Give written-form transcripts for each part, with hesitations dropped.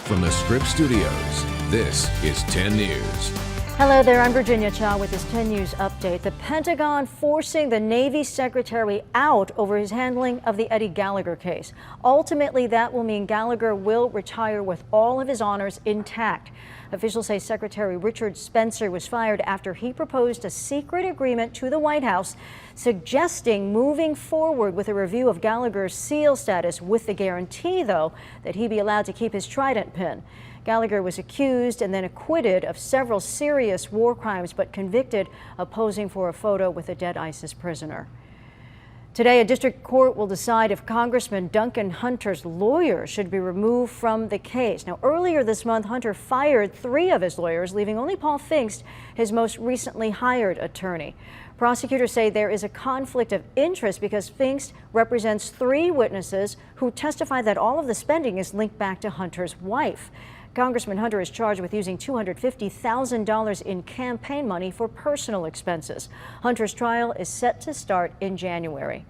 From the Scripps Studios, this is 10 News. Hello there, I'm Virginia Cha with this 10 News update. The Pentagon forcing the Navy Secretary out over his handling of the Eddie Gallagher case. Ultimately, that will mean Gallagher will retire with all of his honors intact. Officials say Secretary Richard Spencer was fired after he proposed a secret agreement to the White House suggesting moving forward with a review of Gallagher's SEAL status, with the guarantee, though, that he be allowed to keep his Trident pin. Gallagher was accused and then acquitted of several serious war crimes, but convicted of posing for a photo with a dead ISIS prisoner. Today, a district court will decide if Congressman Duncan Hunter's lawyer should be removed from the case. Now, earlier this month, Hunter fired 3 of his lawyers, leaving only Paul Pfingst, his most recently hired attorney. Prosecutors say there is a conflict of interest because Pfingst represents 3 witnesses who testified that all of the spending is linked back to Hunter's wife. Congressman Hunter is charged with using $250,000 in campaign money for personal expenses. Hunter's trial is set to start in January.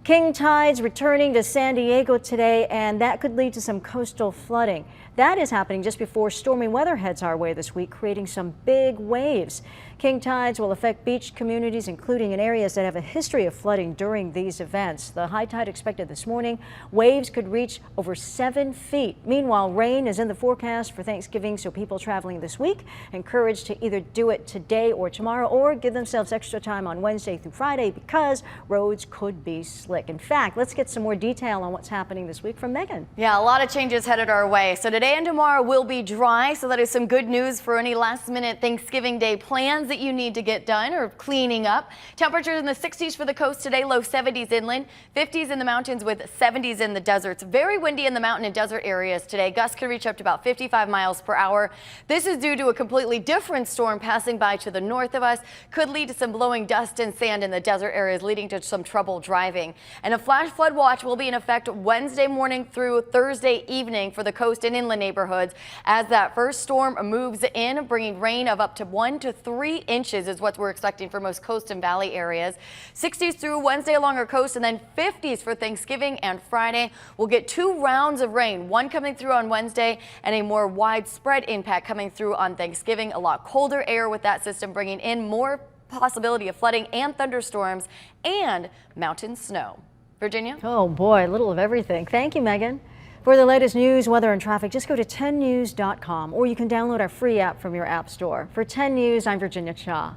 King tides returning to San Diego today, and that could lead to some coastal flooding. That is happening just before stormy weather heads our way this week, creating some big waves. King tides will affect beach communities, including in areas that have a history of flooding during these events. The high tide expected this morning. Waves could reach over 7 feet. Meanwhile, rain is in the forecast for Thanksgiving, so people traveling this week encouraged to either do it today or tomorrow, or give themselves extra time on Wednesday through Friday because roads could be slick. In fact, let's get some more detail on what's happening this week from Megan. Yeah, a lot of changes headed our way. So today and tomorrow will be dry, so that is some good news for any last-minute Thanksgiving Day plans that you need to get done or cleaning up. Temperatures in the 60s for the coast today, low 70s inland, 50s in the mountains with 70s in the deserts. Very windy in the mountain and desert areas today. Gusts could reach up to about 55 miles per hour. This is due to a completely different storm passing by to the north of us. Could lead to some blowing dust and sand in the desert areas, leading to some trouble driving. And a flash flood watch will be in effect Wednesday morning through Thursday evening for the coast and inland neighborhoods as that first storm moves in, bringing rain of up to 1 to 3 inches is what we're expecting for most coast and valley areas. 60s through Wednesday along our coast, and then 50s for Thanksgiving and Friday. We'll get 2 rounds of rain, one coming through on Wednesday and a more widespread impact coming through on Thanksgiving. A lot colder air with that system bringing in more possibility of flooding and thunderstorms and mountain snow. Virginia? Oh boy, a little of everything. Thank you, Megan. For the latest news, weather, and traffic, just go to 10news.com, or you can download our free app from your app store. For 10 News, I'm Virginia Cha.